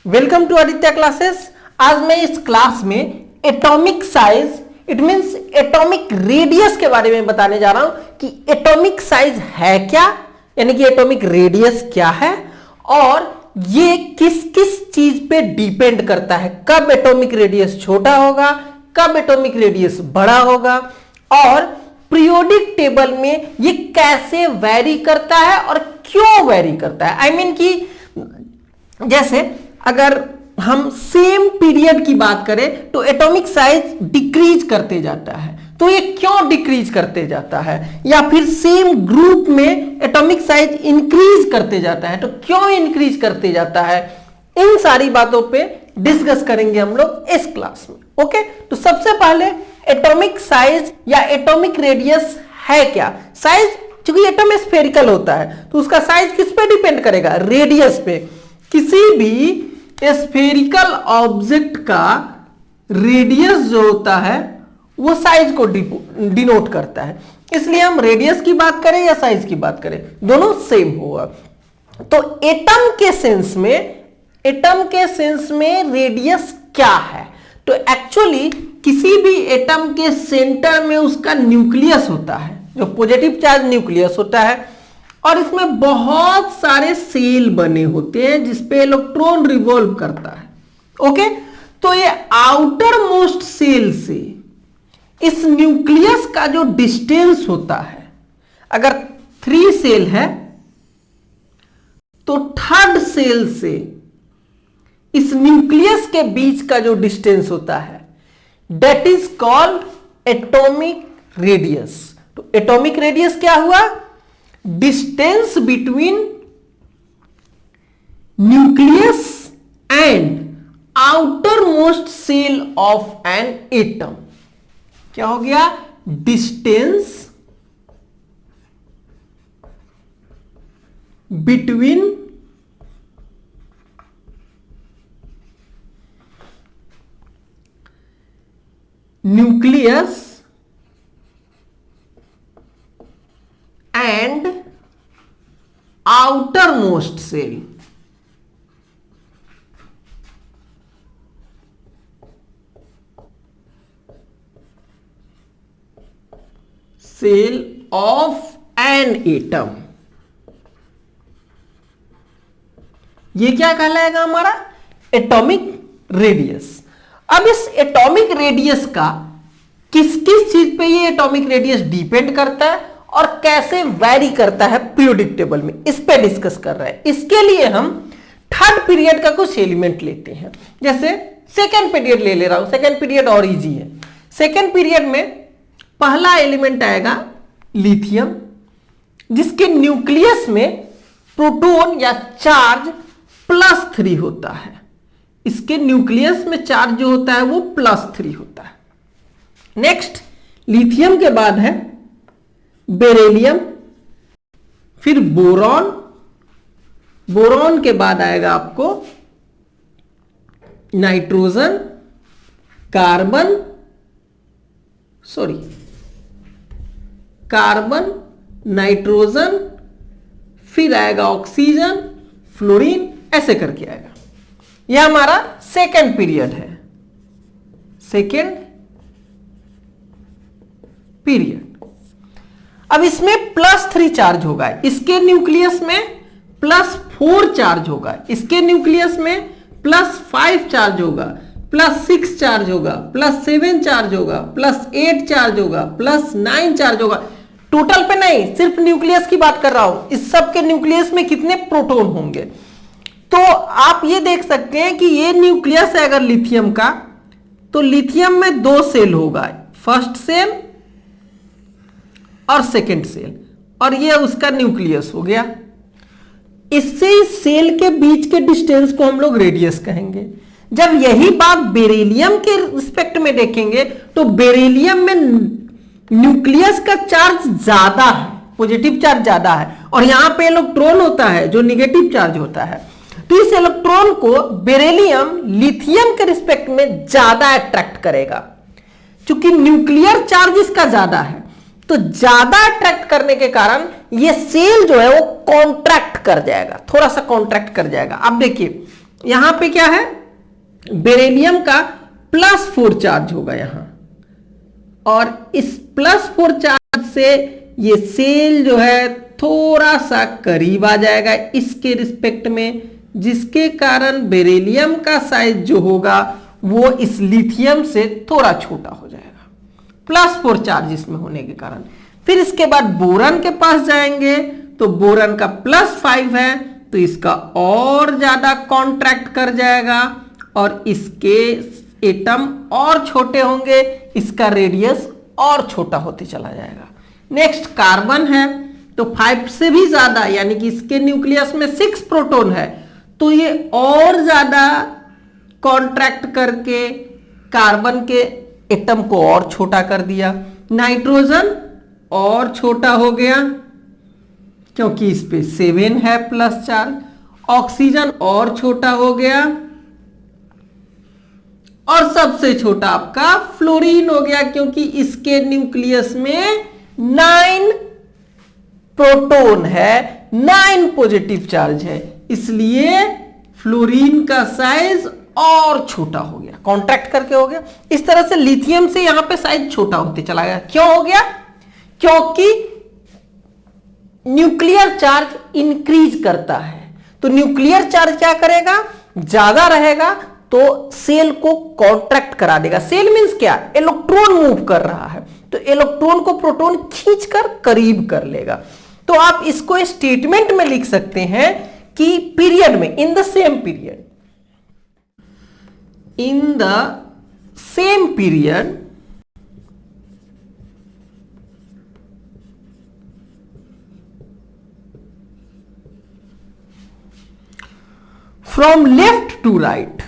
Welcome to Aditya classes. आज मैं इस क्लास में atomic size it means atomic radius के बारे में बताने जा रहा हूं कि एटॉमिक साइज है क्या, यानी कि एटॉमिक रेडियस क्या है और ये किस किस चीज पे डिपेंड करता है। कब एटॉमिक रेडियस छोटा होगा, कब एटॉमिक रेडियस बड़ा होगा और पीरियोडिक टेबल में ये कैसे वेरी करता है और क्यों वेरी करता है। आई मीन कि जैसे अगर हम सेम पीरियड की बात करें तो एटॉमिक साइज डिक्रीज करते जाता है, तो ये क्यों डिक्रीज करते जाता है, या फिर सेम ग्रुप में एटॉमिक साइज इंक्रीज करते जाता है तो क्यों इंक्रीज करते जाता है। इन सारी बातों पे डिस्कस करेंगे हम लोग इस क्लास में। ओके, तो सबसे पहले एटॉमिक साइज या एटॉमिक रेडियस है क्या। साइज क्योंकि एटम स्फेरिकल होता है तो उसका साइज किस पे डिपेंड करेगा, रेडियस पे। किसी भी स्फेरिकल ऑब्जेक्ट का रेडियस जो होता है वो साइज को डिनोट करता है, इसलिए हम रेडियस की बात करें या साइज की बात करें दोनों सेम होगा। तो एटम के सेंस में रेडियस क्या है, तो एक्चुअली किसी भी एटम के सेंटर में उसका न्यूक्लियस होता है, जो पॉजिटिव चार्ज न्यूक्लियस होता है, और इसमें बहुत सारे सेल बने होते हैं जिसपे इलेक्ट्रॉन रिवॉल्व करता है। ओके, तो ये आउटर मोस्ट सेल से इस न्यूक्लियस का जो डिस्टेंस होता है, अगर 3 सेल है तो थर्ड सेल से इस न्यूक्लियस के बीच का जो डिस्टेंस होता है that is called atomic radius. तो एटॉमिक रेडियस क्या हुआ, distance between nucleus and outer most shell of an atom. क्या हो गया, distance between nucleus and outer most shell. Shell of an atom, ये क्या कहलाएगा हमारा, एटॉमिक रेडियस। अब इस एटॉमिक रेडियस का किस किस चीज पे ये एटॉमिक रेडियस डिपेंड करता है और कैसे वैरी करता है पीरियोडिक टेबल में, इस पे डिस्कस कर रहे हैं। इसके लिए हम थर्ड पीरियड का कुछ एलिमेंट लेते हैं, जैसे सेकेंड पीरियड ले रहा हूं, सेकेंड पीरियड और इजी है। सेकेंड पीरियड में पहला एलिमेंट आएगा लिथियम, जिसके न्यूक्लियस में प्रोटॉन या चार्ज +3 होता है। इसके न्यूक्लियस में चार्ज जो होता है वो +3 होता है। नेक्स्ट लिथियम के बाद है बेरिलियम, फिर बोरॉन, बोरॉन के बाद आएगा आपको नाइट्रोजन, कार्बन, नाइट्रोजन, फिर आएगा ऑक्सीजन, फ्लोरीन, ऐसे करके आएगा। यह हमारा सेकेंड पीरियड है, सेकेंड पीरियड। अब इसमें +3 चार्ज होगा, इसके न्यूक्लियस में +4 चार्ज होगा, इसके न्यूक्लियस में +5 चार्ज होगा, +6 चार्ज होगा, +7 चार्ज होगा, +8 चार्ज होगा, +9 चार्ज होगा। टोटल पे नहीं, सिर्फ न्यूक्लियस की बात कर रहा हूं। इस सब के न्यूक्लियस में कितने प्रोटॉन होंगे, तो आप ये देख सकते हैं कि ये न्यूक्लियस है अगर लिथियम का, तो लिथियम में 2 सेल होगा, फर्स्ट सेल और सेकेंड सेल, और ये उसका न्यूक्लियस हो गया। इससे इस सेल के बीच के डिस्टेंस को हम लोग रेडियस कहेंगे। जब यही बात बेरिलियम के रिस्पेक्ट में देखेंगे तो बेरिलियम में न्यूक्लियस का चार्ज ज्यादा है, पॉजिटिव चार्ज ज्यादा है, और यहां पे इलेक्ट्रॉन होता है जो निगेटिव चार्ज होता है। तो इस इलेक्ट्रॉन को बेरिलियम लिथियम के रिस्पेक्ट में ज्यादा अट्रैक्ट करेगा, क्योंकि न्यूक्लियर चार्ज इसका ज्यादा है। तो ज्यादा अट्रैक्ट करने के कारण ये सेल जो है वो कॉन्ट्रैक्ट कर जाएगा, थोड़ा सा कॉन्ट्रैक्ट कर जाएगा। अब देखिए यहां पे क्या है, बेरिलियम का +4 चार्ज होगा यहां, और इस +4 चार्ज से ये सेल जो है थोड़ा सा करीब आ जाएगा इसके रिस्पेक्ट में, जिसके कारण बेरिलियम का साइज जो होगा वो इस लिथियम से थोड़ा छोटा हो जाएगा, +4 चार्ज इसमें होने के कारण। फिर इसके बाद बोरन के पास जाएंगे तो बोरन का +5 है, तो इसका और ज्यादा कॉन्ट्रैक्ट कर जाएगा और इसके एटम और छोटे होंगे, इसका रेडियस और छोटा होते चला जाएगा। नेक्स्ट कार्बन है, तो 5 से भी ज्यादा, यानी कि इसके न्यूक्लियस में 6 प्रोटॉन है, तो ये और ज्यादा कॉन्ट्रैक्ट करके कार्बन के एटम को और छोटा कर दिया। नाइट्रोजन और छोटा हो गया क्योंकि इस पे 7 है प्लस चार्ज। ऑक्सीजन और छोटा हो गया, और सबसे छोटा आपका फ्लोरीन हो गया क्योंकि इसके न्यूक्लियस में 9 प्रोटॉन है, 9 पॉजिटिव चार्ज है, इसलिए फ्लोरीन का साइज और छोटा हो गया, कॉन्ट्रैक्ट करके हो गया। इस तरह से लिथियम से यहां पे साइज छोटा होते चला गया। क्यों हो गया? क्योंकि न्यूक्लियर चार्ज इंक्रीज करता है, तो न्यूक्लियर चार्ज क्या करेगा, ज्यादा रहेगा तो सेल को कॉन्ट्रैक्ट करा देगा। सेल मींस क्या, इलेक्ट्रॉन मूव कर रहा है, तो इलेक्ट्रॉन को प्रोटॉन खींचकर करीब कर लेगा। तो आप इसको स्टेटमेंट में लिख सकते हैं कि पीरियड में, in the same period, in the same period from left to right,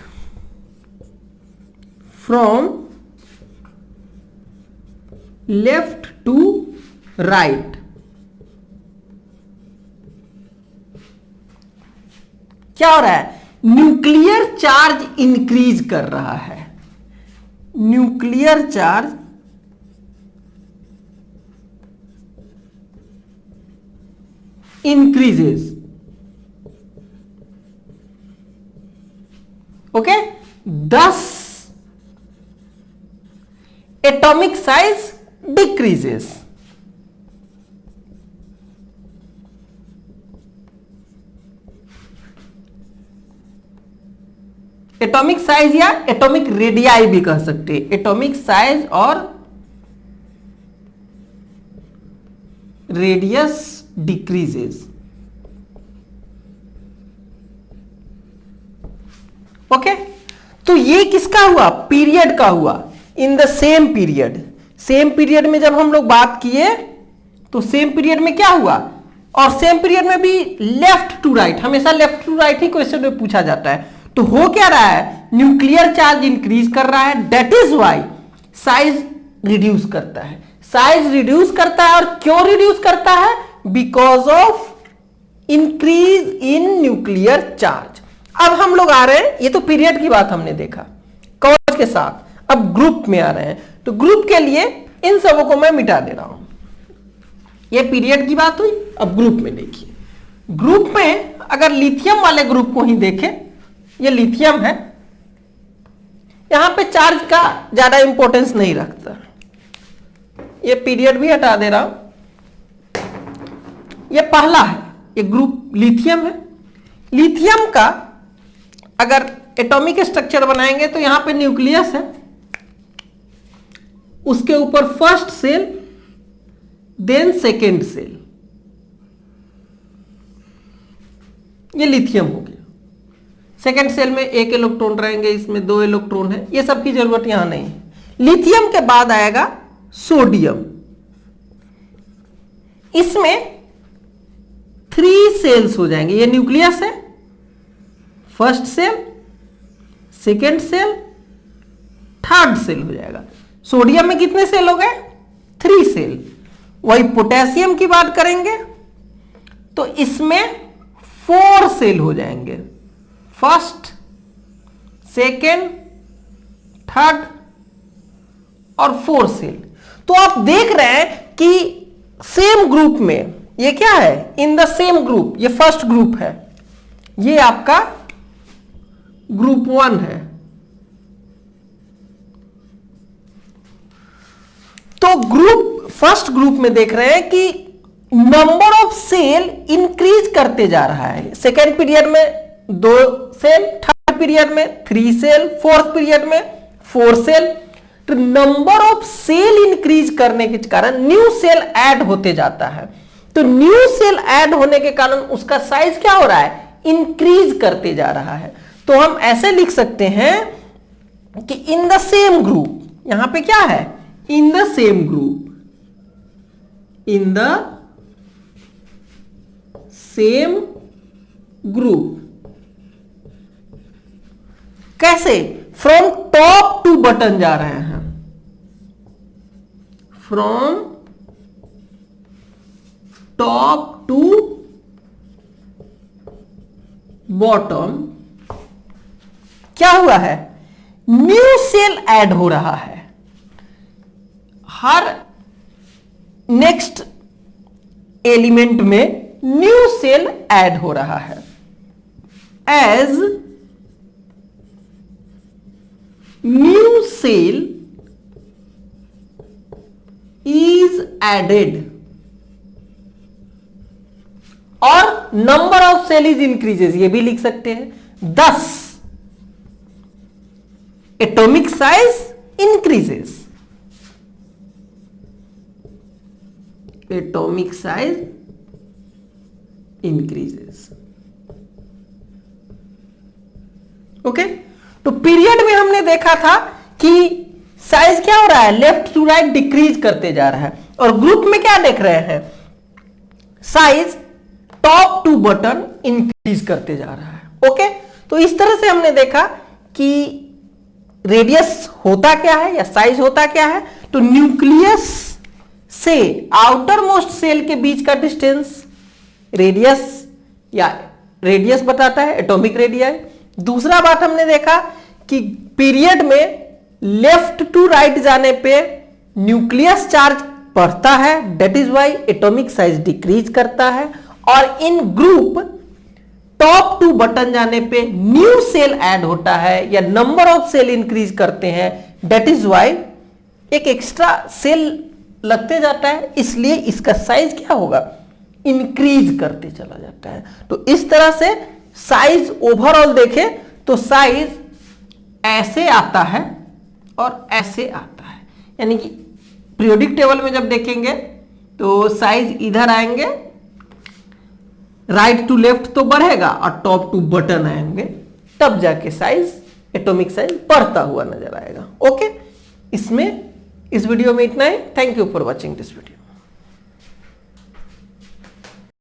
from left to right, क्या हो रहा है, न्यूक्लियर चार्ज इंक्रीज कर रहा है, nuclear charge increases, okay, 10 atomic size decreases. Atomic size या एटॉमिक रेडियाई भी कह सकते हैं, एटॉमिक साइज और रेडियस डिक्रीजेस। ओके, तो ये किसका हुआ, पीरियड का हुआ, in the same period. Same period में जब हम लोग बात किए तो सेम पीरियड में क्या हुआ, और सेम पीरियड में भी लेफ्ट टू राइट, हमेशा लेफ्ट टू राइट ही क्वेश्चन में पूछा जाता है। तो हो क्या रहा है, न्यूक्लियर चार्ज इंक्रीज कर रहा है, that is why size reduce करता है, साइज रिड्यूस करता है। और क्यों रिड्यूस करता है, because of increase in nuclear charge. अब हम लोग आ रहे हैं, ये तो पीरियड की बात हमने देखा कॉज के साथ, अब ग्रुप में आ रहे हैं। तो ग्रुप के लिए इन सबों को मैं मिटा दे रहा हूं, ये पीरियड की बात हुई। अब ग्रुप में देखिए, ग्रुप में अगर लिथियम वाले ग्रुप को ही देखें, ये लिथियम है, यहां पे चार्ज का ज्यादा इंपॉर्टेंस नहीं रखता, ये पीरियड भी हटा दे रहा हूं। ये पहला है, ये ग्रुप लिथियम है। लिथियम का अगर एटॉमिक स्ट्रक्चर बनाएंगे तो यहां पे न्यूक्लियस है, उसके ऊपर first shell, then second shell, ये लिथियम हो गया। सेकेंड सेल में 1 इलेक्ट्रॉन रहेंगे, इसमें 2 इलेक्ट्रॉन है, ये सब की जरूरत यहां नहीं है। लिथियम के बाद आएगा सोडियम, इसमें 3 सेल्स हो जाएंगे, ये न्यूक्लियस है, first shell, second shell, third shell हो जाएगा। सोडियम में कितने सेल हो गए, 3 सेल। वही पोटेशियम की बात करेंगे तो इसमें 4 सेल हो जाएंगे, फर्स्ट, सेकेंड, थर्ड और 4 सेल। तो आप देख रहे हैं कि सेम ग्रुप में ये क्या है, इन द सेम ग्रुप, ये फर्स्ट ग्रुप है, ये आपका ग्रुप 1 है। तो फर्स्ट ग्रुप में देख रहे हैं कि नंबर ऑफ सेल इंक्रीज करते जा रहा है। सेकेंड पीरियड में 2 सेल, थर्ड पीरियड में 3 सेल, फोर्थ पीरियड में 4 सेल। तो नंबर ऑफ सेल इंक्रीज करने के कारण न्यू सेल ऐड होते जाता है। तो न्यू सेल ऐड होने के कारण उसका साइज क्या हो रहा है, इंक्रीज करते जा रहा है। तो हम ऐसे लिख सकते हैं कि इन द सेम ग्रुप, यहां पे क्या है, in the same group, in the same group. कैसे, फ्रॉम टॉप टू बटन जा रहे हैं, फ्रॉम टॉप टू बॉटम क्या हुआ है, न्यू सेल ऐड हो रहा है। हर नेक्स्ट एलिमेंट में न्यू सेल ऐड हो रहा है। As new cell is added और number of cell is increases, ये भी लिख सकते हैं। thus atomic size increases, atomic size increases. Okay, तो पीरियड में हमने देखा था कि साइज क्या हो रहा है, लेफ्ट टू राइट डिक्रीज करते जा रहा है। और ग्रुप में क्या देख रहे हैं, size top to bottom increase करते जा रहा है। ओके, तो इस तरह से हमने देखा कि रेडियस होता क्या है या साइज होता क्या है। तो न्यूक्लियस से आउटर मोस्ट सेल के बीच का डिस्टेंस रेडियस या रेडियस बताता है, एटॉमिक रेडियस। दूसरा बात हमने देखा कि पीरियड में लेफ्ट टू राइट जाने पे न्यूक्लियस चार्ज बढ़ता है, that is why atomic size decrease करता है। और इन ग्रुप टॉप टू बटन जाने पे न्यू सेल ऐड होता है या नंबर ऑफ सेल इंक्रीज करते हैं, दैट इज व्हाई एक एक्स्ट्रा सेल लगते जाता है, इसलिए इसका साइज क्या होगा, इंक्रीज करते चला जाता है। तो इस तरह से साइज ओवरऑल देखें तो साइज ऐसे आता है और ऐसे आता है, यानी कि पीरियोडिक टेबल में जब देखेंगे तो साइज इधर आएंगे, राइट टू लेफ्ट तो बढ़ेगा और टॉप टू बटन आएंगे, तब जाके साइज, एटॉमिक साइज बढ़ता हुआ नजर आएगा। ओके, इस वीडियो में इतना ही। Thank you for watching this video.